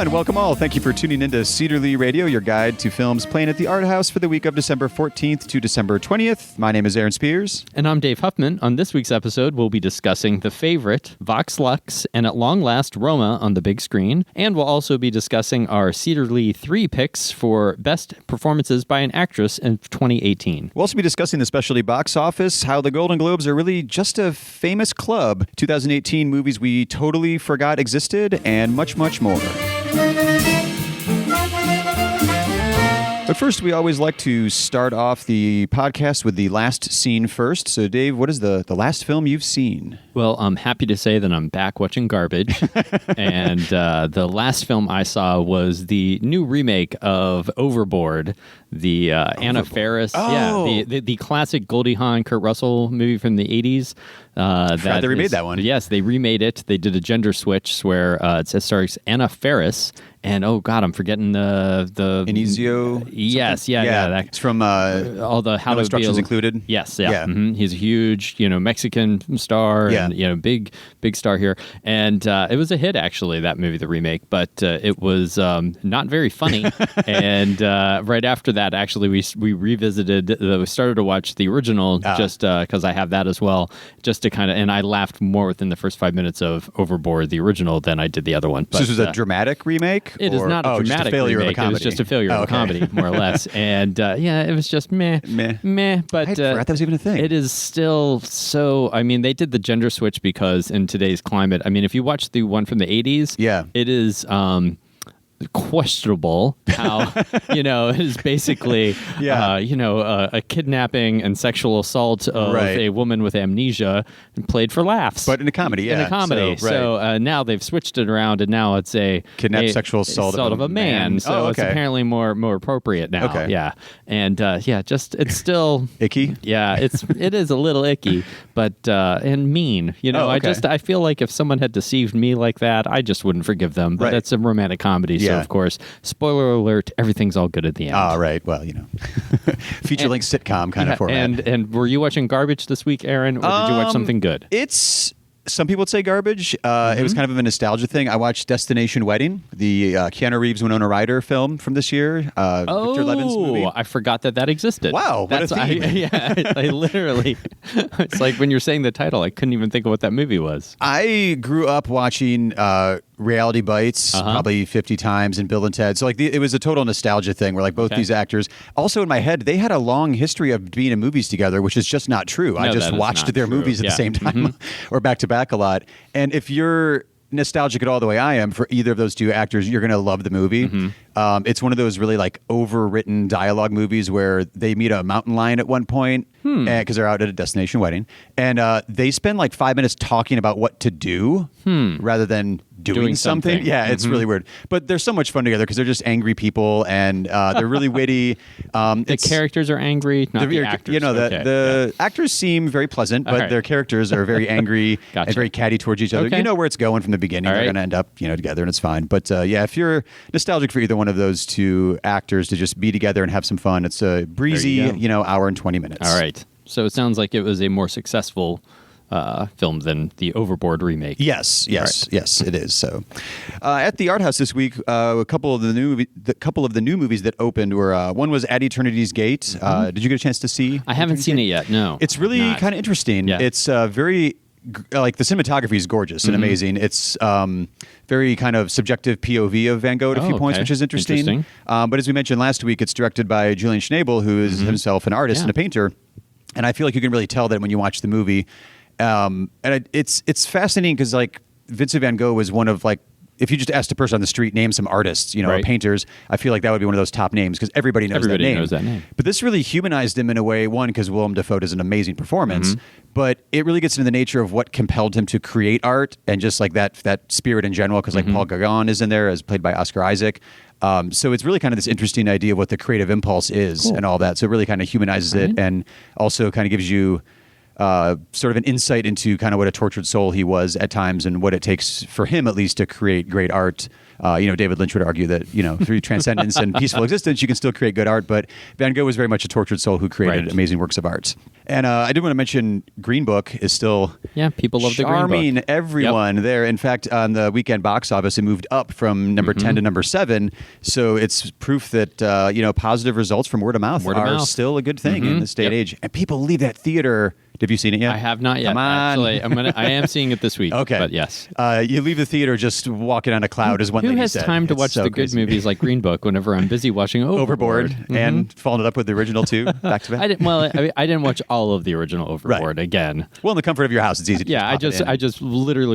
and welcome all. Thank you for tuning into Cedar Radio, your guide to films playing at the Art House for the week of December 14th to December 20th. My name is Aaron Spears. And I'm Dave Huffman. On this week's episode, we'll be discussing The Favourite, Vox Lux, and at long last, Roma on the big screen. And we'll also be discussing our Cedar 3 picks for best performances by an actress in 2018. We'll also be discussing the specialty box office, how the Golden Globes are really just a famous club, 2018 movies we totally forgot existed, and much, much more. But first, we always like to start off the podcast with the last scene first. So, Dave, what is the last film you've seen? Well, I'm happy to say that I'm back watching garbage. And the last film I saw was the new remake of Overboard, the Anna Faris. Oh. Yeah, the classic Goldie Hawn, Kurt Russell movie from the 80s. They remade that one. Yes, they remade it. They did a gender switch where it stars Anna Faris. And oh God, I'm forgetting the Inizio. Yes, yeah. It's from all the How No to Instructions Included. Yes, yeah. Mm-hmm. He's a huge, Mexican star, and big star here. And it was a hit actually, that movie, the remake. But it was not very funny. And right after that, actually, we revisited. We started to watch the original just because I have that as well, just to kind of. And I laughed more within the first 5 minutes of Overboard, the original, than I did the other one. But, so this was a dramatic remake. It is not a dramatic just a failure remake. Of a comedy. It was just a failure of a comedy, more or less. And it was just meh. But I forgot that was even a thing. It is still so. I mean, they did the gender switch because in today's climate, I mean, if you watch the one from the 80s, it is questionable how it is basically a kidnapping and sexual assault of a woman with amnesia played for laughs, but in a comedy. So now they've switched it around, and now it's a sexual assault of a man. So it's apparently more appropriate now. And just it's still icky. It is a little icky, but and mean. I feel like if someone had deceived me like that, I just wouldn't forgive them. But it's a romantic comedy. So of course, spoiler alert, everything's all good at the end. Right. Well, feature-length sitcom kind of format. And were you watching garbage this week, Aaron, or did you watch something good? Some people would say garbage. It was kind of a nostalgia thing. I watched Destination Wedding, the Keanu Reeves, Winona Ryder film from this year. Victor Levin's movie. I forgot that existed. Wow, what a theme. I literally, it's like when you're saying the title, I couldn't even think of what that movie was. I grew up watching Reality Bites probably 50 times and Bill and Ted. So it was a total nostalgia thing where both these actors, also in my head, they had a long history of being in movies together, which is just not true. I just watched their movies at the same time or back to back a lot. And if you're nostalgic at all the way I am for either of those two actors, you're going to love the movie. It's one of those really overwritten dialogue movies where they meet a mountain lion at one point because they're out at a destination wedding, and they spend 5 minutes talking about what to do rather than doing something. Yeah, it's really weird. But they're so much fun together because they're just angry people, and they're really witty. The characters are angry, not the actors. The actors seem very pleasant, but their characters are very angry and very catty towards each other. You know where it's going from the beginning. They're going to end up together, and it's fine. But if you're nostalgic for either one of those two actors to just be together and have some fun, it's a breezy, hour and 20 minutes. All right. So it sounds like it was a more successful film than the Overboard remake. Yes, it is. So, at the Art House this week, a couple of the new movies that opened were one was At Eternity's Gate. Did you get a chance to see? I haven't seen it yet. No, it's really kind of interesting. Yeah. It's very the cinematography is gorgeous and amazing. It's very kind of subjective POV of Van Gogh at a few points, which is interesting. But as we mentioned last week, it's directed by Julian Schnabel, who is himself an artist and a painter. And I feel like you can really tell that when you watch the movie. It's fascinating because Vincent Van Gogh was one of if you just asked a person on the street, name some artists, painters, I feel like that would be one of those top names because everybody knows that name. But this really humanized him in a way, one, because Willem Dafoe does an amazing performance, but it really gets into the nature of what compelled him to create art and just that spirit in general, because Paul Gauguin is in there as played by Oscar Isaac. So it's really kind of this interesting idea of what the creative impulse is and all that. So it really kind of humanizes it and also kind of gives you sort of an insight into kind of what a tortured soul he was at times and what it takes for him, at least, to create great art. David Lynch would argue that, through transcendence and peaceful existence, you can still create good art. But Van Gogh was very much a tortured soul who created amazing works of art. And I did want to mention Green Book is still people love the Green Book. Charming everyone there. In fact, on the weekend box office, it moved up from number 10 to number 7. So it's proof that, positive results from word of mouth are still a good thing in this day and age. And people leave that theater. Have you seen it yet? I have not yet. Come on. Actually, I am seeing it this week. Okay. But yes. You leave the theater just walking on a cloud is one thing Who has time to watch the good movies like Green Book whenever I'm busy watching Overboard? And following it up with the original two back to back? I didn't watch all of the original Overboard again. Well, in the comfort of your house, it's easy to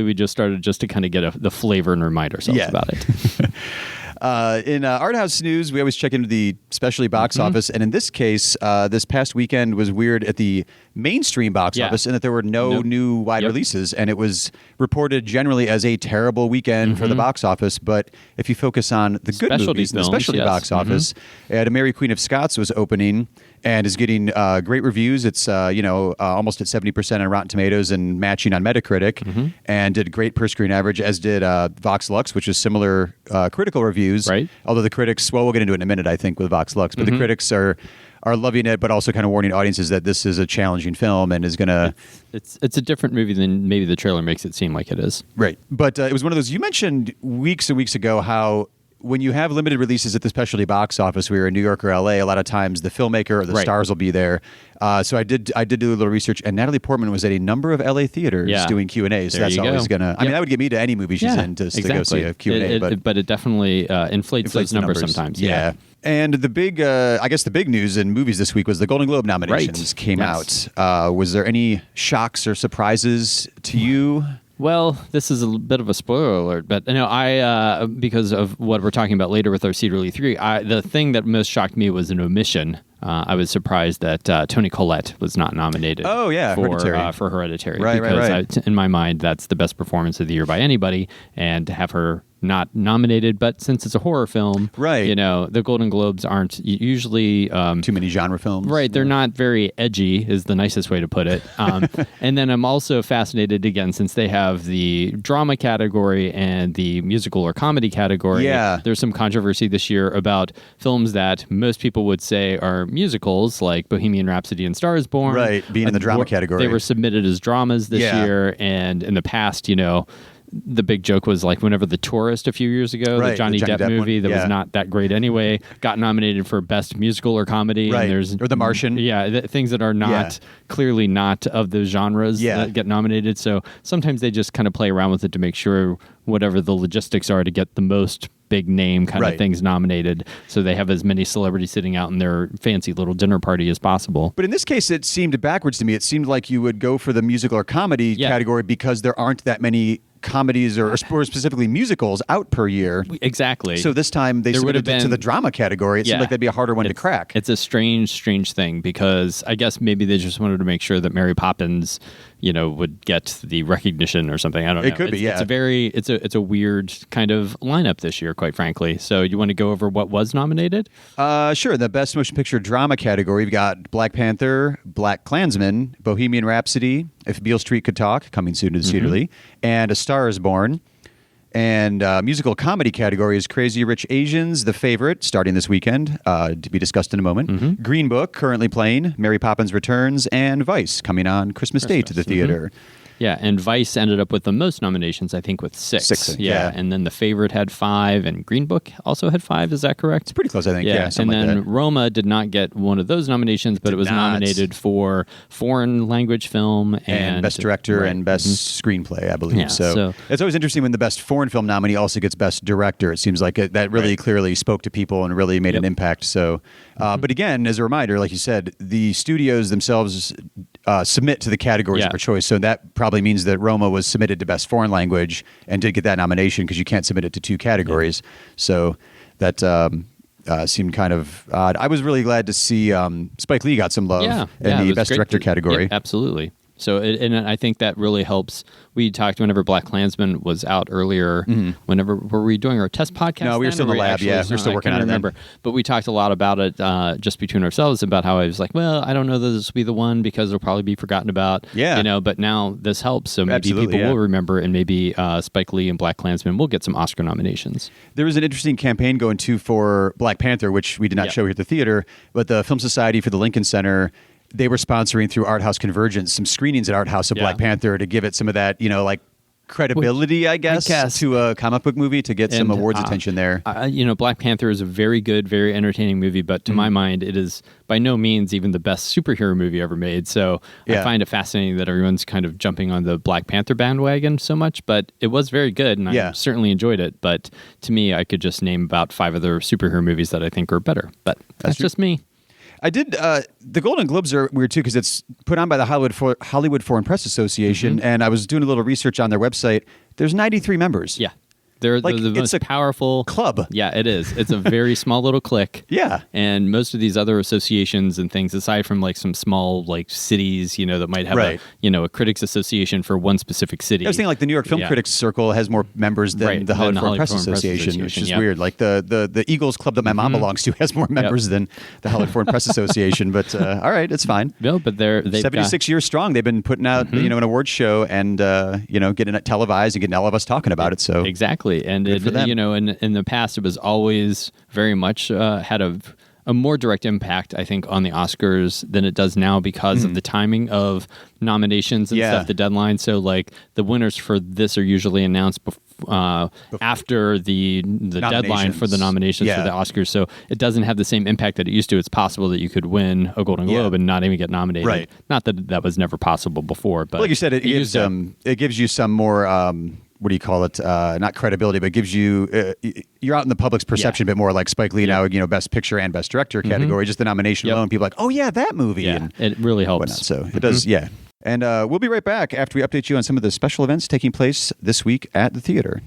we just started just to kind of get the flavor and remind ourselves about it. In Art House news, we always check into the specialty box office, and in this case, this past weekend was weird at the mainstream box office in that there were no new wide releases, and it was reported generally as a terrible weekend for the box office. But if you focus on the good movies in the specialty box office, A Mary Queen of Scots was opening and is getting great reviews. It's almost at 70% on Rotten Tomatoes and matching on Metacritic, and did great per screen average, as did Vox Lux, which is similar critical reviews. Right. Although the critics, we'll get into it in a minute, I think, with Vox Lux, but the critics are loving it, but also kind of warning audiences that this is a challenging film and is going to... It's a different movie than maybe the trailer makes it seem like it is. Right. But it was one of those... You mentioned weeks and weeks ago how when you have limited releases at the specialty box office, we were in New York or LA, a lot of times the filmmaker or the stars will be there. So I did do a little research, and Natalie Portman was at a number of LA theaters doing Q&As. So that's always going to... I mean, that would get me to any movie she's in to go see a Q&A. But it definitely inflates those numbers sometimes. Yeah. And the big, the big news in movies this week was the Golden Globe nominations came out. Was there any shocks or surprises to you? Well, this is a bit of a spoiler alert, but I because of what we're talking about later with our Cedar 3, the thing that most shocked me was an omission. I was surprised that Toni Collette was not nominated. Oh yeah, for Hereditary. Right. In my mind, that's the best performance of the year by anybody, and to have her not nominated, but since it's a horror film, the Golden Globes aren't usually too many genre films. Right, they're not very edgy, is the nicest way to put it. And then I'm also fascinated again, since they have the drama category and the musical or comedy category. Yeah, there's some controversy this year about films that most people would say are musicals, like Bohemian Rhapsody and Star Is Born. Right, being in the drama category. They were submitted as dramas this year, and in the past, the big joke was like whenever The Tourist a few years ago, the Johnny Depp movie that was not that great anyway, got nominated for Best Musical or Comedy. Right. And or The Martian. Things that are not clearly not of those genres that get nominated. So sometimes they just kind of play around with it to make sure whatever the logistics are to get the most big name kind of things nominated, so they have as many celebrities sitting out in their fancy little dinner party as possible. But in this case, it seemed backwards to me. It seemed like you would go for the musical or comedy category because there aren't that many comedies or specifically musicals out per year. Exactly. So this time they submitted it to the drama category. It seemed like that'd be a harder one to crack. It's a strange thing, because I guess maybe they just wanted to make sure that Mary Poppins, would get the recognition or something. I don't know. It could be, yeah. It's a weird kind of lineup this year, quite frankly. So you want to go over what was nominated? Sure. The Best Motion Picture Drama category, we've got Black Panther, Black Klansman, Bohemian Rhapsody, If Beale Street Could Talk, coming soon to the Cedarly, and A Star Is Born. And musical comedy category is Crazy Rich Asians, The Favourite, starting this weekend, to be discussed in a moment. Green Book, currently playing, Mary Poppins Returns, and Vice, coming on Christmas Day to the theater. Yeah, and Vice ended up with the most nominations, I think, with 6. 6, and then The Favourite had 5, and Green Book also had 5. Is that correct? It's pretty close, I think. Yeah, and then like Roma did not get one of those nominations, but it was nominated for foreign language film and Best Director and Best Screenplay, I believe. Yeah, so it's always interesting when the Best Foreign Film nominee also gets Best Director. It seems like that really clearly spoke to people and really made an impact. So, but again, as a reminder, like you said, the studios themselves submit to the categories of choice. So that probably means that Roma was submitted to Best Foreign Language and did get that nomination, because you can't submit it to 2 categories. So that seemed kind of odd. I was really glad to see Spike Lee got some love in the Best Director category. Absolutely. So, and I think that really helps. We talked whenever BlacKkKlansman was out earlier. Whenever were we doing our test podcast? No, we were still in the lab. Yeah, we were still working on it. Remember, but we talked a lot about it just between ourselves about how I was like, well, I don't know that this will be the one because it'll probably be forgotten about. Yeah, but now this helps, so maybe people will remember, and maybe Spike Lee and BlacKkKlansman will get some Oscar nominations. There was an interesting campaign going too for Black Panther, which we did not show here at the theater, but the Film Society for the Lincoln Center. They were sponsoring through Art House Convergence some screenings at Art House of Black Panther to give it some of that, credibility, I guess, to a comic book movie to get some awards attention there. Black Panther is a very good, very entertaining movie, but to my mind, it is by no means even the best superhero movie ever made. So I find it fascinating that everyone's kind of jumping on the Black Panther bandwagon so much, but it was very good, and I certainly enjoyed it. But to me, I could just name about 5 other superhero movies that I think are better. But that's just me. I did. The Golden Globes are weird too because it's put on by the Hollywood Foreign Press Association, and I was doing a little research on their website. There's 93 members. Yeah. They're the most powerful club. Yeah, it is. It's a very small little clique. Yeah. And most of these other associations and things, aside from some small cities, that might have a critics association for one specific city. I was thinking the New York Film Critics Circle has more members than the Hollywood Foreign Press Association, which is weird. The Eagles Club that my mom belongs to has more members than the Hollywood Foreign Press Association. But all right, it's fine. No, but they've 76 years strong. They've been putting out an award show and getting it televised and getting all of us talking about it. So exactly. And it, in the past, it was always very much had a more direct impact, I think, on the Oscars than it does now because of the timing of nominations and stuff, the deadline. So, the winners for this are usually announced after the deadline for the nominations for the Oscars. So it doesn't have the same impact that it used to. It's possible that you could win a Golden Globe and not even get nominated. Right. Not that that was never possible before, but like you said, it gives you some more. What do you call it? Not credibility, but gives you you're out in the public's perception a bit more. Like Spike Lee now, Best Picture and Best Director category. Just the nomination alone, people are like, oh yeah, that movie. Yeah, and it really helps. So it does. Yeah, and we'll be right back after we update you on some of the special events taking place this week at the theater.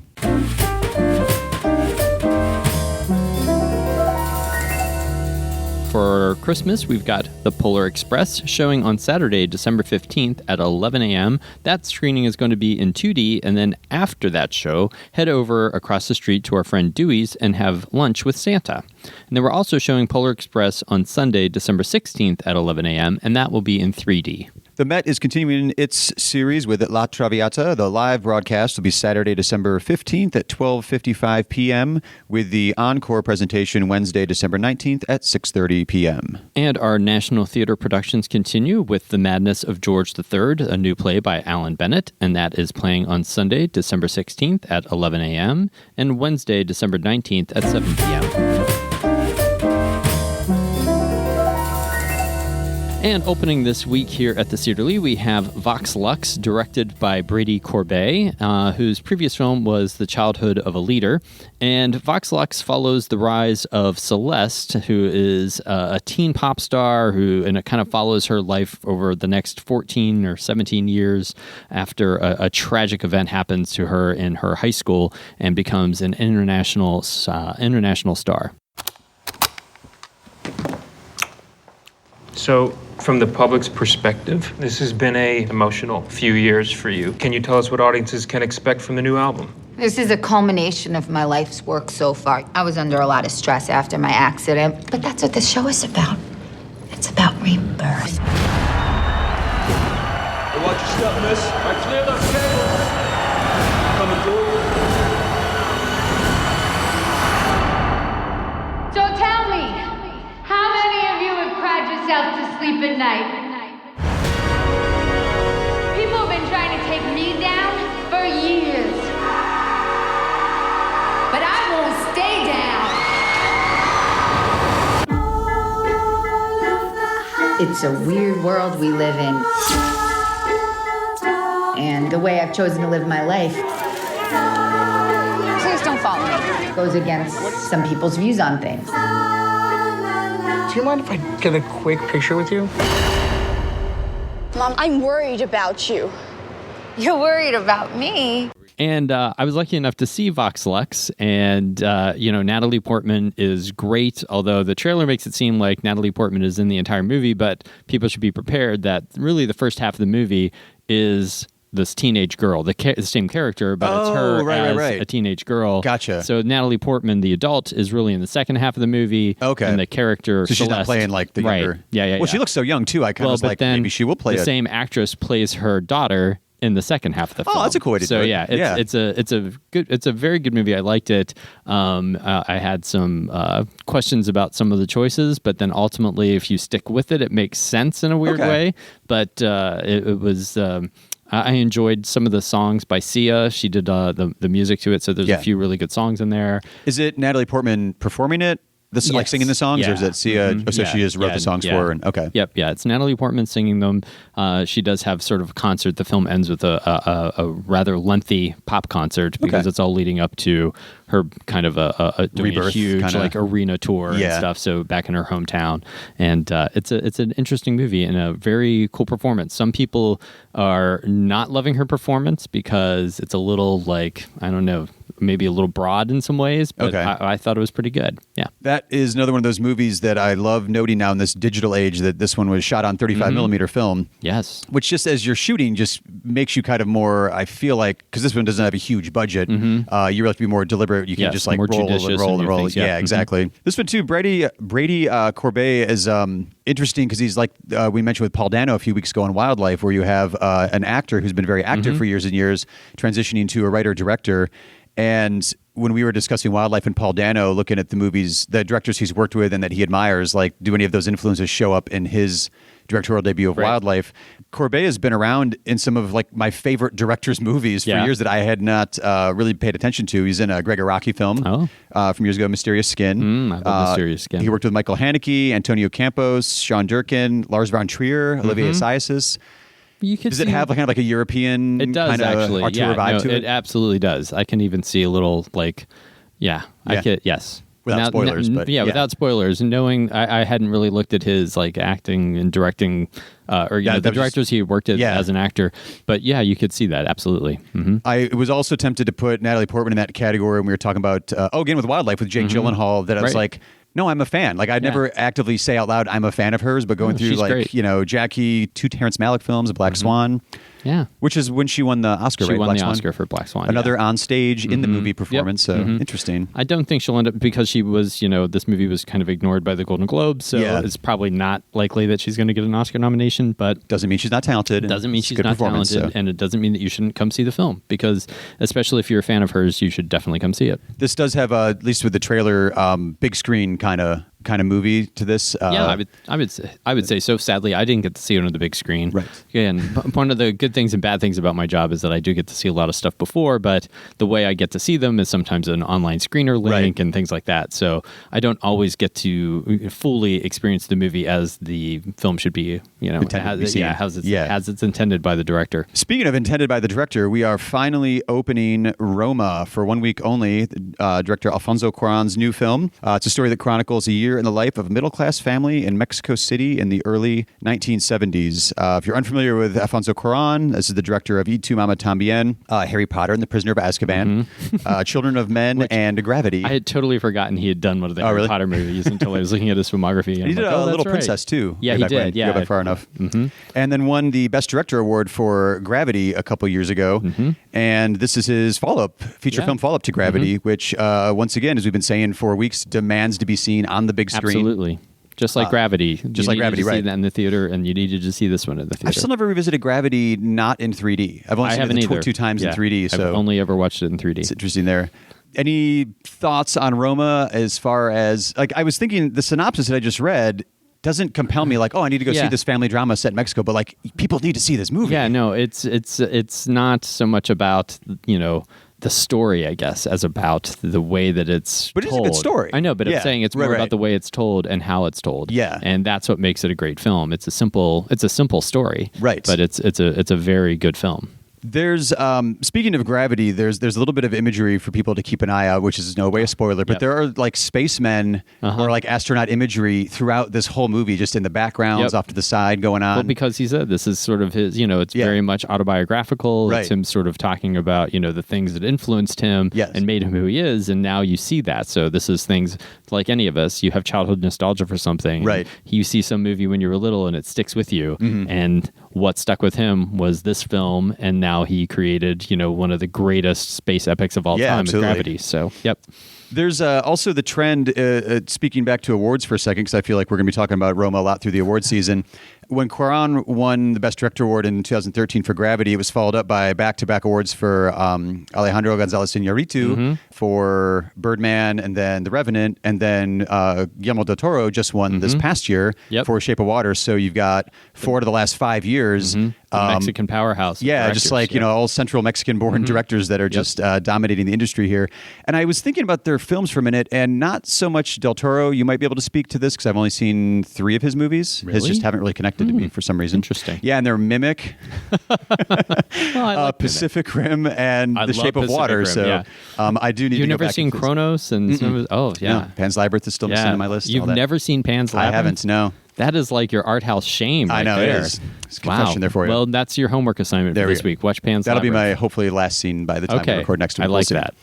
For Christmas, we've got The Polar Express showing on Saturday, December 15th at 11 a.m. That screening is going to be in 2D, and then after that show, head over across the street to our friend Dewey's and have lunch with Santa. And then we're also showing Polar Express on Sunday, December 16th at 11 a.m., and that will be in 3D. The Met is continuing its series with La Traviata. The live broadcast will be Saturday, December 15th at 12:55 p.m. with the encore presentation Wednesday, December 19th at 6:30 p.m. And our National Theater productions continue with The Madness of George III, a new play by Alan Bennett, and that is playing on Sunday, December 16th at 11 a.m. and Wednesday, December 19th at 7 p.m. And opening this week here at the Cedar Lee, we have Vox Lux, directed by Brady Corbet, whose previous film was The Childhood of a Leader. And Vox Lux follows the rise of Celeste, who is a teen pop star, and it kind of follows her life over the next 14 or 17 years after a tragic event happens to her in her high school and becomes an international star. So, from the public's perspective, this has been an emotional few years for you. Can you tell us what audiences can expect from the new album? This is a culmination of my life's work so far. I was under a lot of stress after my accident, but that's what this show is about. It's about rebirth. Watch your step, miss. I clear those cables. Coming through. So tell me, how many of you have cried yourself to sleep at night? People have been trying to take me down for years. But I won't stay down. It's a weird world we live in. And the way I've chosen to live my life, please don't follow me, goes against some people's views on things. Do you mind if I get a quick picture with you? Mom, I'm worried about you. You're worried about me? And I was lucky enough to see Vox Lux, and Natalie Portman is great, although the trailer makes it seem like Natalie Portman is in the entire movie, but people should be prepared that really the first half of the movie is this teenage girl, the same character, but it's her as a teenage girl. Gotcha. So Natalie Portman, the adult, is really in the second half of the movie. Okay. And the character, so she's Celeste, not playing like the younger. Right. Yeah. Well, she looks so young too. I kind of was like, maybe she will play the same actress plays her daughter in the second half of the film. Oh, that's a cool way to do it. So yeah, it's a very good movie. I liked it. I had some questions about some of the choices, but then ultimately, if you stick with it, it makes sense in a weird way. But it was. I enjoyed some of the songs by Sia. She did the music to it, so there's a few really good songs in there. Is it Natalie Portman performing it? Like singing the songs, or is it Sia? Mm-hmm. So she just wrote the songs for her. Okay. Yep. Yeah. It's Natalie Portman singing them. She does have sort of a concert. The film ends with a rather lengthy pop concert because it's all leading up to her kind of doing a huge kinda, like arena tour and stuff. So back in her hometown, and it's an interesting movie and a very cool performance. Some people are not loving her performance because it's a little like, I don't know, maybe a little broad in some ways, but I thought it was pretty good. Yeah. That is another one of those movies that I love noting now in this digital age that this one was shot on 35 millimeter film. Yes. Which just as you're shooting just makes you kind of more, I feel like, because this one doesn't have a huge budget, you really have to be more deliberate. You can't just like roll and roll. Things, yeah, exactly. This one too, Brady Corbet is interesting because he's like we mentioned with Paul Dano a few weeks ago on Wildlife, where you have an actor who's been very active for years and years, transitioning to a writer-director. And when we were discussing Wildlife and Paul Dano, looking at the movies, the directors he's worked with and that he admires, like, do any of those influences show up in his directorial debut of Wildlife? Corbet has been around in some of like my favorite directors' movies for years that I had not really paid attention to. He's in a Greg Araki film from years ago, Mysterious Skin. I love Mysterious Skin. He worked with Michael Haneke, Antonio Campos, Sean Durkin, Lars von Trier, Olivier Assayas. Does it have kind of like a European kind of auteur vibe to it? It absolutely does. I can even see a little like, I could, yes. Without spoilers, but without spoilers. Knowing I hadn't really looked at his like acting and directing, or the directors he worked at as an actor. But you could see that absolutely. Mm-hmm. I was also tempted to put Natalie Portman in that category when we were talking about again with Wildlife with Jake Gyllenhaal. That I was like, no, I'm a fan. Like I'd never actively say out loud I'm a fan of hers, but going through like great. Jackie, 2 Terrence Malick films, Black Swan. Yeah, which is when she won the Oscar. She won Black the Swan. Oscar for Black Swan. Another on stage in the movie performance. So interesting. I don't think she'll end up because she was. This movie was kind of ignored by the Golden Globes, so it's probably not likely that she's going to get an Oscar nomination. But doesn't mean she's not talented. Doesn't mean she's not talented, and it doesn't mean that you shouldn't come see the film because, especially if you're a fan of hers, you should definitely come see it. This does have at least with the trailer, big screen kind of movie to this. I would say so. Sadly, I didn't get to see it on the big screen. Right. And one of the good things and bad things about my job is that I do get to see a lot of stuff before, but the way I get to see them is sometimes an online screener link and things like that. So I don't always get to fully experience the movie as the film should be, as it's intended by the director. Speaking of intended by the director, we are finally opening Roma for 1 week only. Director Alfonso Cuarón's new film. It's a story that chronicles a year in the life of a middle-class family in Mexico City in the early 1970s. If you're unfamiliar with Alfonso Cuarón, this is the director of Y Tu Mama Tambien, Harry Potter and the Prisoner of Azkaban, Children of Men, and Gravity. I had totally forgotten he had done one of the Harry Potter movies until I was looking at his filmography. And he did a Little Princess, too. Yeah, he did. Go back far enough. And then won the Best Director Award for Gravity a couple years ago. And this is his follow-up, feature film follow-up to Gravity, which, once again, as we've been saying for weeks, demands to be seen on the big screen. Absolutely. Just like Gravity. Just like Gravity, right. See that in the theater, and you needed to see this one in the theater. I've still never revisited Gravity not in 3D. I've only seen it 2 times in 3D. So I've only ever watched it in 3D. It's interesting there. Any thoughts on Roma as far as, like, I was thinking the synopsis that I just read doesn't compel me like, oh, I need to go see this family drama set in Mexico, but like, people need to see this movie. Yeah, no, it's not so much about, the story, I guess, as about the way that it's told. But it's a good story. I know, but I'm saying it's more about the way it's told and how it's told. Yeah. And that's what makes it a great film. It's a simple story. Right. But it's a very good film. There's speaking of gravity, there's a little bit of imagery for people to keep an eye out, which is no way a spoiler, but there are like spacemen or like astronaut imagery throughout this whole movie, just in the backgrounds, off to the side going on. Well, because he said this is sort of his, it's very much autobiographical. Right. It's him sort of talking about, the things that influenced him and made him who he is, and now you see that. So this is things like any of us, you have childhood nostalgia for something. Right. You see some movie when you were little and it sticks with you. And what stuck with him was this film, and now he created, one of the greatest space epics of all time with Gravity. So, There's also the trend, speaking back to awards for a second, because I feel like we're going to be talking about Roma a lot through the award season. When Cuarón won the Best Director Award in 2013 for Gravity, it was followed up by back-to-back awards for Alejandro González Iñárritu for Birdman and then The Revenant, and then Guillermo del Toro just won this past year for Shape of Water. So you've got 4 out of the last 5 years. Mexican powerhouse. Yeah, just like, all central Mexican-born directors that are just dominating the industry here. And I was thinking about their films for a minute, and not so much Del Toro. You might be able to speak to this because I've only seen 3 of his movies. Really? His just haven't really connected to me for some reason. Interesting. Yeah, and they're Mimic, Pacific Rim, and The Shape of Water. Rim, so I do need to go back. You've never seen Kronos? And no, Pan's Labyrinth is still missing on my list. You've never seen Pan's Labyrinth? I haven't, no. That is like your art house shame. I know, there. it is. It's a confession there for you. Well, that's your homework assignment for this week. Watch Pan's That'll Labyrinth. be my, hopefully, last scene by the time we record next week. I like that.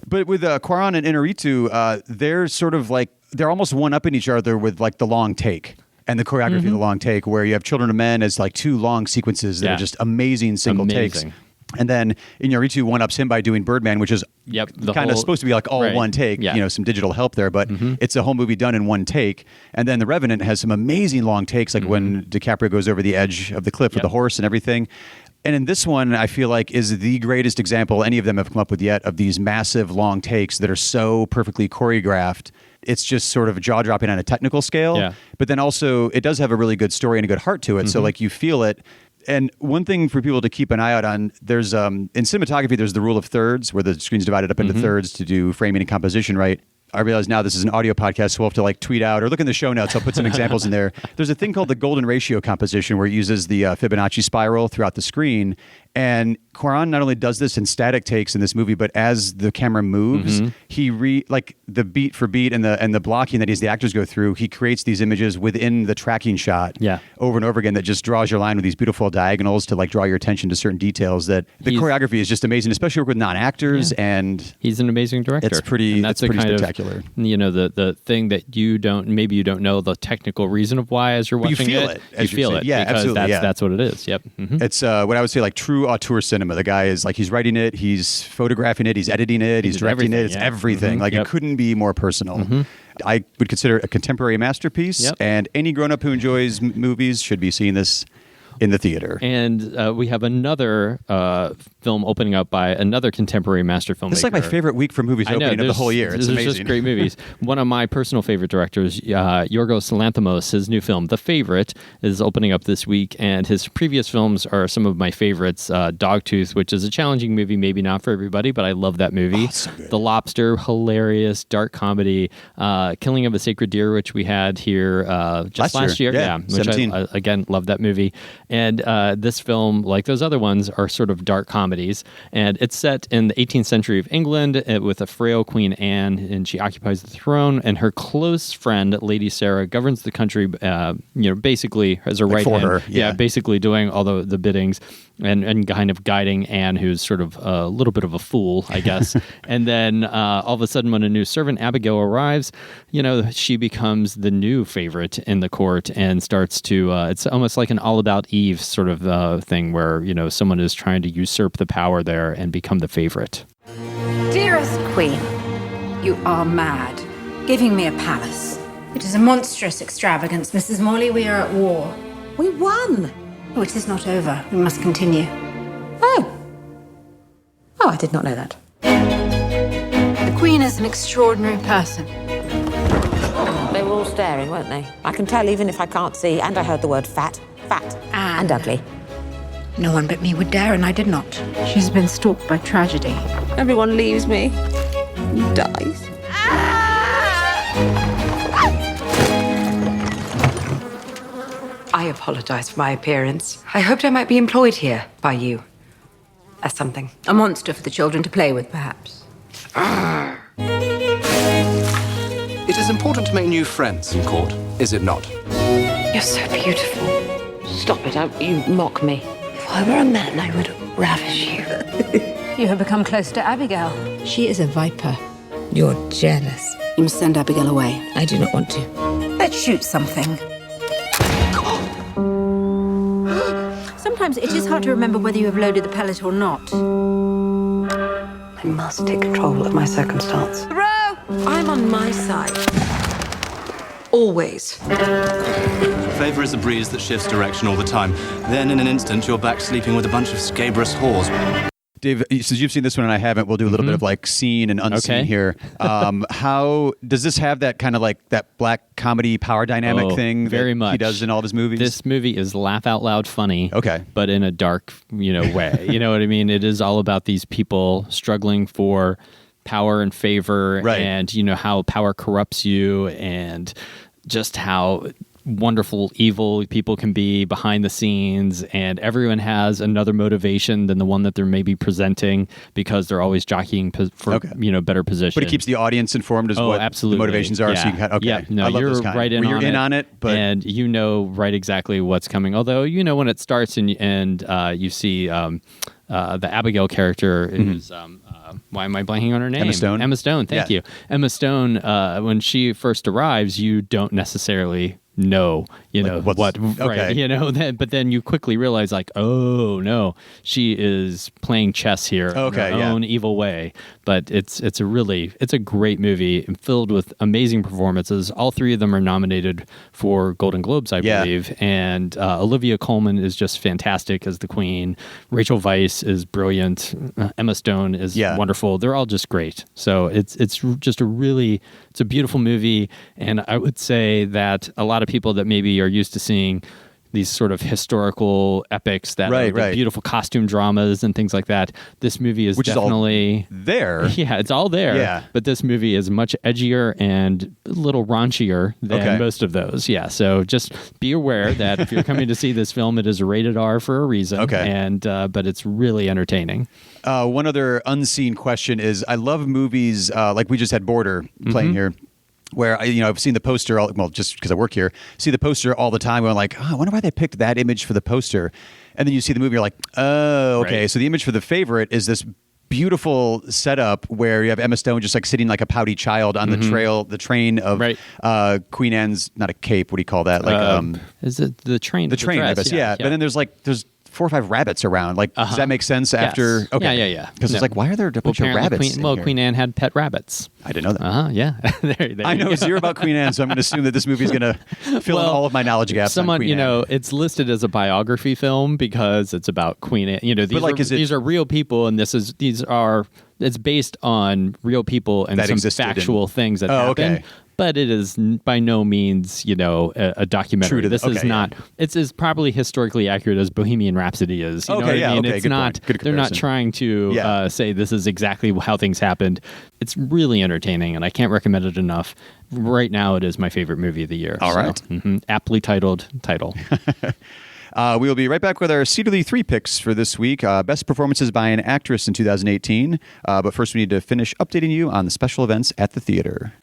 But with Cuarón and Iñárritu, they're sort of like, they're almost one-upping each other with like the long take. And the choreography of the long take, where you have Children of Men as like 2 long sequences that are just amazing single takes. And then Iñárritu one-ups him by doing Birdman, which is kind of supposed to be like all one take, some digital help there, but it's a whole movie done in one take. And then The Revenant has some amazing long takes, like when DiCaprio goes over the edge of the cliff with the horse and everything. And in this one, I feel like is the greatest example any of them have come up with yet of these massive long takes that are so perfectly choreographed. It's just sort of jaw-dropping on a technical scale. But then also, it does have a really good story and a good heart to it. So like you feel it. And one thing for people to keep an eye out on, there's in cinematography, there's the rule of thirds, where the screen's divided up into thirds to do framing and composition right. I realize now this is an audio podcast, so we'll have to like tweet out or look in the show notes. I'll put some examples in there. There's a thing called the golden ratio composition where it uses the Fibonacci spiral throughout the screen. And Cuarón not only does this in static takes in this movie, but as the camera moves, he like the beat for beat and the blocking that the actors go through, he creates these images within the tracking shot over and over again that just draws your line with these beautiful diagonals to like draw your attention to certain details. That the choreography is just amazing, especially with non-actors. And he's an amazing director. It's pretty spectacular. The thing that you don't know the technical reason of why as you're watching but you feel it. You feel it. Yeah, because absolutely. That's what it is. Yep. It's what I would say like true auteur cinema. The guy is like, he's writing it, he's photographing it, he's editing it, he's directing it. It's everything. Like it couldn't be more personal. I would consider it a contemporary masterpiece, and any grown-up who enjoys movies should be seeing this in the theater. And we have another film opening up by another contemporary master filmmaker. This is like my favorite week for movies opening up the whole year. It's amazing. Just great movies. One of my personal favorite directors, Yorgos Lanthimos, his new film, The Favourite, is opening up this week, and his previous films are some of my favorites. Dogtooth, which is a challenging movie, maybe not for everybody, but I love that movie. Oh, so good. The Lobster, hilarious, dark comedy. Killing of a Sacred Deer, which we had here just last year. Yeah, which I again, love that movie. And this film, like those other ones, are sort of dark comedies. And it's set in the 18th century of England with a frail Queen Anne, and she occupies the throne. And her close friend, Lady Sarah, governs the country, basically as her right hand. For her, basically doing all the biddings and kind of guiding Anne, who's sort of a little bit of a fool, I guess. And then all of a sudden, when a new servant, Abigail, arrives, she becomes the new favorite in the court and starts to, it's almost like an All About Eve sort of thing where, someone is trying to usurp the power there and become the favorite. Dearest Queen, you are mad, giving me a palace. It is a monstrous extravagance, Mrs. Morley. We are at war. We won. Oh, it is not over. We must continue. Oh, I did not know that. The Queen is an extraordinary person. They were all staring, weren't they? I can tell even if I can't see, and I heard the word fat, and ugly. No one but me would dare, and I did not. She's been stalked by tragedy. Everyone leaves me. Dies. I apologize for my appearance. I hoped I might be employed here by you. As something. A monster for the children to play with, perhaps. It is important to make new friends in court, is it not? You're so beautiful. Stop it, you mock me. If I were a man, I would ravish you. You have become close to Abigail. She is a viper. You're jealous. You must send Abigail away. I do not want to. Let's shoot something. Sometimes it is hard to remember whether you have loaded the pellet or not. I must take control of my circumstance. Row! I'm on my side. Always. Favour is a breeze that shifts direction all the time. Then, in an instant, you're back sleeping with a bunch of scabrous whores. Dave, since you've seen this one and I haven't, we'll do a little bit of like seen and unseen here. How does this have that kind of like that black comedy power dynamic thing very that much. he does in all of his movies? This movie is laugh out loud funny, but in a dark, way. You know what I mean? It is all about these people struggling for power and favor, and how power corrupts you, and just how wonderful evil people can be behind the scenes, and everyone has another motivation than the one that they're maybe presenting because they're always jockeying for better position. But it keeps the audience informed as what absolutely. the motivations are. Yeah. So you can, yeah, no, I love you're this kind. right in Where on you're it, in on it, but and you know right exactly what's coming. Although when it starts and you see the Abigail character is. Why am I blanking on her name? Emma Stone. Emma Stone. Thank you. Emma Stone. When she first arrives, you don't necessarily know, what, right? But then you quickly realize, like, oh no, she is playing chess here in her own evil way. But it's a great movie and filled with amazing performances. All three of them are nominated for Golden Globes, I believe. And Olivia Colman is just fantastic as the Queen. Rachel Weisz is brilliant. Emma Stone is wonderful. They're all just great. So it's just it's a beautiful movie. And I would say that a lot of people that maybe are used to seeing these sort of historical epics that are the beautiful costume dramas and things like that. This movie is definitely all there. Yeah, it's all there. Yeah. But this movie is much edgier and a little raunchier than most of those. Yeah. So just be aware that if you're coming to see this film, it is rated R for a reason. Okay. And but it's really entertaining. One other unseen question is, I love movies like we just had Border playing here, where I've seen the poster, just because I work here, see the poster all the time. I'm like, I wonder why they picked that image for the poster. And then you see the movie, you're like, oh, okay. Right. So the image for The Favourite is this beautiful setup where you have Emma Stone just like sitting like a pouty child on the train of Queen Anne's, not a cape, what do you call that? Like, is it the train? The train, I guess, yeah. But then there's 4 or 5 rabbits around. Like, does that make sense after? Yes. Okay. Yeah. Because it's like, why are there a bunch of rabbits? Queen Anne had pet rabbits. I didn't know that. Yeah. there I know zero about Queen Anne, so I'm going to assume that this movie is going to fill in all of my knowledge gaps. On Queen Anne. It's listed as a biography film because it's about Queen Anne. These are real people, and it's based on real people and some factual things that happened. Okay. But it is by no means, a documentary. This is not. It's as probably historically accurate as Bohemian Rhapsody is. You know what I mean? It's not. They're not trying to say this is exactly how things happened. It's really entertaining, and I can't recommend it enough. Right now, it is my favorite movie of the year. All right, aptly titled title. We will be right back with our Cedarly 3 picks for this week. Best performances by an actress in 2018. But first, we need to finish updating you on the special events at the theater.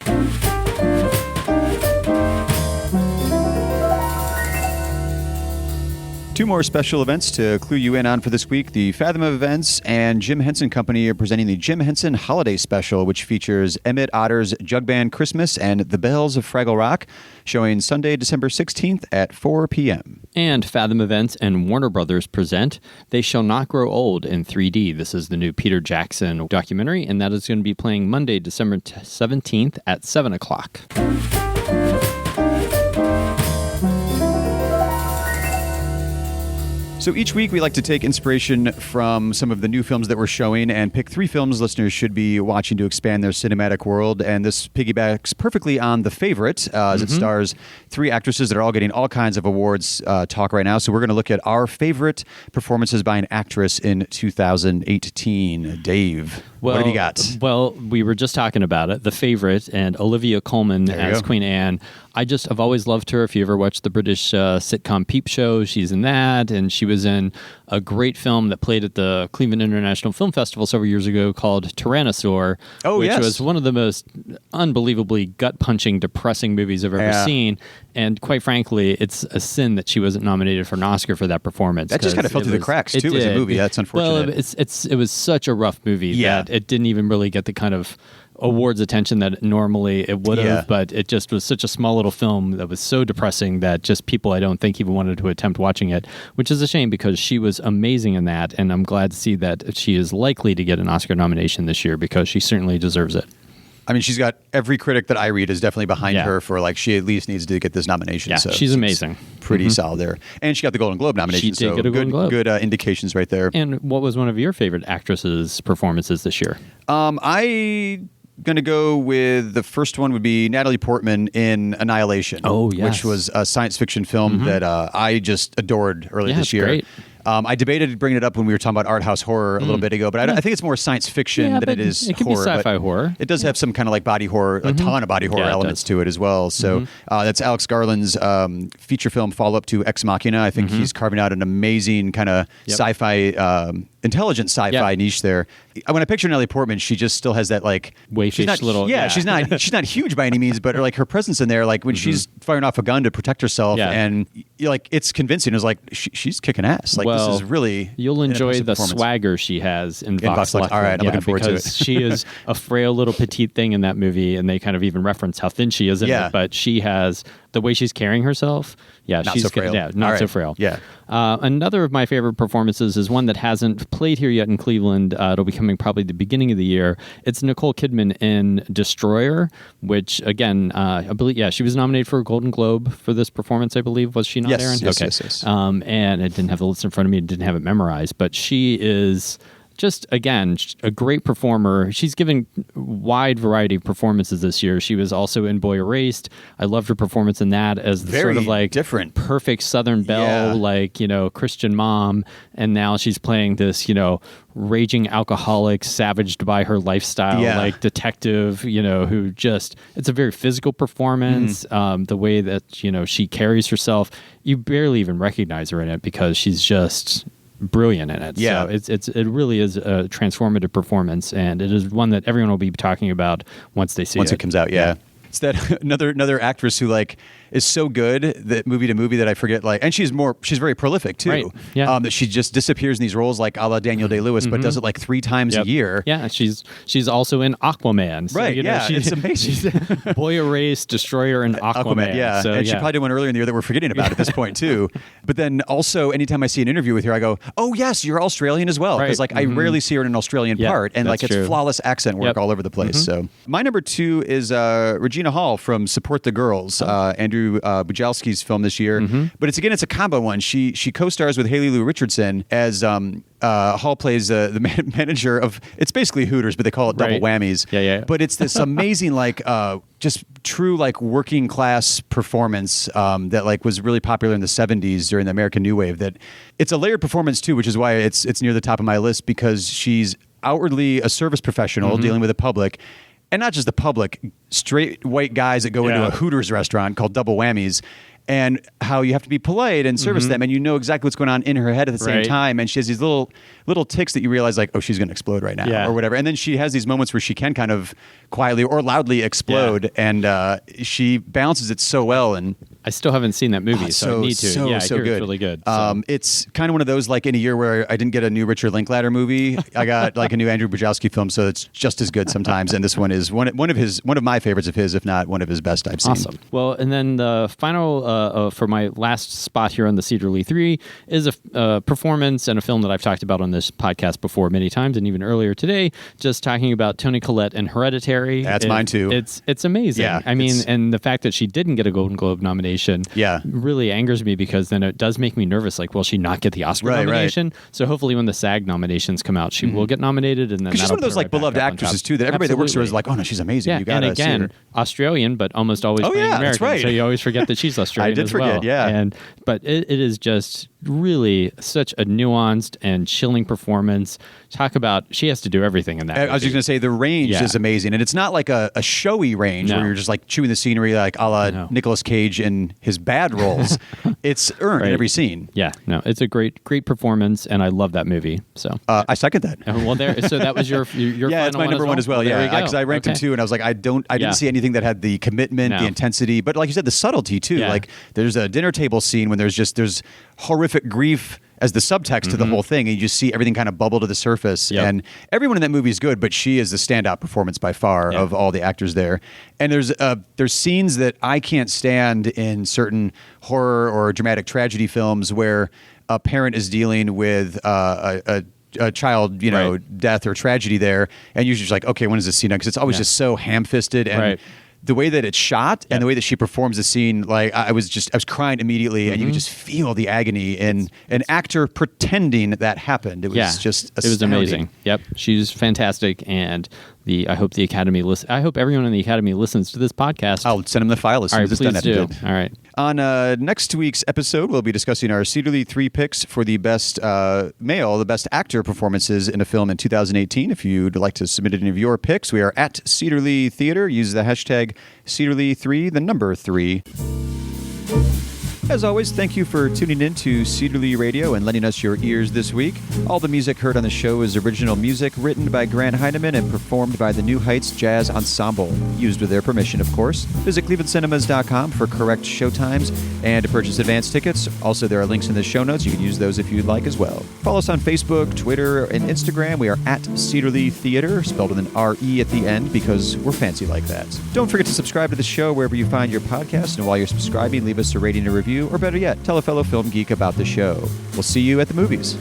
Two more special events to clue you in on for this week. The Fathom Events and Jim Henson Company are presenting the Jim Henson Holiday Special, which features Emmett Otter's Jug Band Christmas and The Bells of Fraggle Rock, showing Sunday, December 16th at 4 p.m. And Fathom Events and Warner Brothers present They Shall Not Grow Old in 3D. This is the new Peter Jackson documentary, and that is going to be playing Monday, December 17th at 7 o'clock. So each week we like to take inspiration from some of the new films that we're showing and pick 3 films listeners should be watching to expand their cinematic world. And this piggybacks perfectly on The Favourite, as it stars 3 actresses that are all getting all kinds of awards talk right now. So we're going to look at our favorite performances by an actress in 2018. Dave, what have you got? Well, we were just talking about it. The Favourite and Olivia Colman as Queen Anne. I've always loved her. If you ever watched the British sitcom Peep Show, she's in that. And she was in a great film that played at the Cleveland International Film Festival several years ago called Tyrannosaur, which was one of the most unbelievably gut-punching, depressing movies I've ever seen. And quite frankly, it's a sin that she wasn't nominated for an Oscar for that performance. That just kind of fell through the cracks, too, as a movie. That's unfortunate. Well, it was such a rough movie that it didn't even really get the kind of awards attention that normally it would have, but it just was such a small little film that was so depressing that just people I don't think even wanted to attempt watching it, which is a shame because she was amazing in that, and I'm glad to see that she is likely to get an Oscar nomination this year because she certainly deserves it. I mean, she's got every critic that I read is definitely behind her for like she at least needs to get this nomination. Yeah, so she's amazing. Pretty solid there. And she got the Golden Globe nomination. She did get a Golden Globe. Good indications right there. And what was one of your favorite actresses' performances this year? I'm going to go with the first one would be Natalie Portman in Annihilation. Oh, yes. Which was a science fiction film that I just adored earlier this year. Great. I debated bringing it up when we were talking about art house horror a little bit ago, but I think it's more science fiction than it is horror. It can be sci-fi horror. It does have some kind of like body horror, a ton of body horror elements to it as well. So that's Alex Garland's feature film follow-up to Ex Machina. I think he's carving out an amazing kind of sci-fi, intelligent sci-fi niche there. When I picture Natalie Portman, she just still has that like wayfish little. Yeah, she's not huge by any means, but like her presence in there, like when she's firing off a gun to protect herself, and like it's convincing. It's like she's kicking ass. Like this is really you'll enjoy the swagger she has in Vox Lux. All right, I'm looking forward to it. She is a frail little petite thing in that movie, and they kind of even reference how thin she is in it. But she has the way she's carrying herself. Yeah, not she's so frail. Yeah, not so frail. Yeah. Another of my favorite performances is one that hasn't played here yet in Cleveland. It'll be coming probably the beginning of the year. It's Nicole Kidman in Destroyer, which again, I believe, she was nominated for a Golden Globe for this performance. I believe, was she not, Aaron? Yes. And I didn't have the list in front of me. Didn't have it memorized, but she is just, again, a great performer. She's given wide variety of performances this year. She was also in Boy Erased. I loved her performance in that as the very sort of like different, perfect Southern belle, like, Christian mom. And now she's playing this, raging alcoholic, savaged by her lifestyle, like detective, who just, it's a very physical performance. The way that, she carries herself, you barely even recognize her in it because she's just brilliant in it. So it really is a transformative performance, and it is one that everyone will be talking about once they see it. Once it comes out, It's that another actress who like is so good that movie to movie that I forget and she's very prolific too. Right. Yeah. That she just disappears in these roles like a la Daniel Day-Lewis, but does it like 3 times a year. Yeah, she's also in Aquaman. So, right. It's amazing. She's Boy Erased, Destroyer, and Aquaman. Yeah. So, and she probably did one earlier in the year that we're forgetting about at this point too. But then also anytime I see an interview with her, I go, oh yes, you're Australian as well. Because I rarely see her in an Australian part, and like it's true. flawless accent work all over the place. So my number 2 is Regina Hall from Support the Girls, Andrew Bujalski's film this year. But it's a combo one. She co-stars with Haley Lou Richardson as Hall plays the manager of, it's basically Hooters, but they call it double whammies. But it's this amazing just true working class performance that was really popular in the 70s during the American New Wave. That it's a layered performance too, which is why it's near the top of my list, because she's outwardly a service professional dealing with the public. And not just the public, straight white guys that go into a Hooters restaurant called Double Whammies, and how you have to be polite and service them, and you know exactly what's going on in her head at the same time. And she has these little ticks that you realize oh, she's going to explode right now or whatever. And then she has these moments where she can kind of quietly or loudly explode, and she balances it so well. And I still haven't seen that movie, so I need to. So good. It's really good. So. It's kind of one of those in a year where I didn't get a new Richard Linklater movie, I got a new Andrew Bujalski film, so it's just as good sometimes. And this one is one of my favorites of his, if not one of his best I've seen. Awesome. Well, and then the final for my last spot here on the Cedar Lee 3 is a performance and a film that I've talked about on this podcast before many times, and even earlier today, just talking about Toni Collette in Hereditary. That's mine too. It's amazing. Yeah, I mean, and the fact that she didn't get a Golden Globe nomination really angers me, because then it does make me nervous. Will she not get the Oscar nomination? Right. So hopefully when the SAG nominations come out, she will get nominated, and then she's one of those beloved actresses too that everybody that works for is oh no, she's amazing. Yeah, you gotta and again, Australian, but almost always playing American. That's right. So you always forget that she's Australian. brain I did as forget, well. yeah. But it is just really such a nuanced and chilling performance. Talk about, she has to do everything in that movie. I was just going to say, the range is amazing. And it's not like a showy range where you're just like chewing the scenery like a la Nicolas Cage in his bad roles. It's earned in every scene. Yeah, no, it's a great performance, and I love that movie. So I second that. So that was your yeah, it's my number one as well. Yeah, because I ranked him too, and I was like, I didn't see anything that had the commitment, the intensity, but like you said, the subtlety too. Yeah. Like there's a dinner table scene when there's horrific grief as the subtext to the whole thing, and you just see everything kind of bubble to the surface. And everyone in that movie is good, but she is the standout performance by far of all the actors there. And there's scenes that I can't stand in certain horror or dramatic tragedy films where a parent is dealing with a child, death or tragedy there, and you're just like, okay, when is this scene done? Because it's always just so ham-fisted and. The way that it's shot and the way that she performs the scene, like I was crying immediately, and you could just feel the agony in an actor pretending that happened. It was just astounding. It was amazing. Yep, she's fantastic, and I hope the Academy I hope everyone in the Academy listens to this podcast. I'll send them the file as soon as it's done. Please do. All right. On next week's episode, we'll be discussing our Cedarly 3 picks for the best male, the best actor performances in a film in 2018. If you'd like to submit any of your picks, we are at Cedarly Theater. Use the hashtag Cedarly3, the number 3. As always, thank you for tuning in to Cedarly Radio and lending us your ears this week. All the music heard on the show is original music written by Grant Heineman and performed by the New Heights Jazz Ensemble, used with their permission, of course. Visit clevelandcinemas.com for correct showtimes and to purchase advance tickets. Also, there are links in the show notes. You can use those if you'd like as well. Follow us on Facebook, Twitter, and Instagram. We are at Cedarly Theater, spelled with an R-E at the end because we're fancy like that. Don't forget to subscribe to the show wherever you find your podcast, and while you're subscribing, leave us a rating and review, or better yet, tell a fellow film geek about the show. We'll see you at the movies.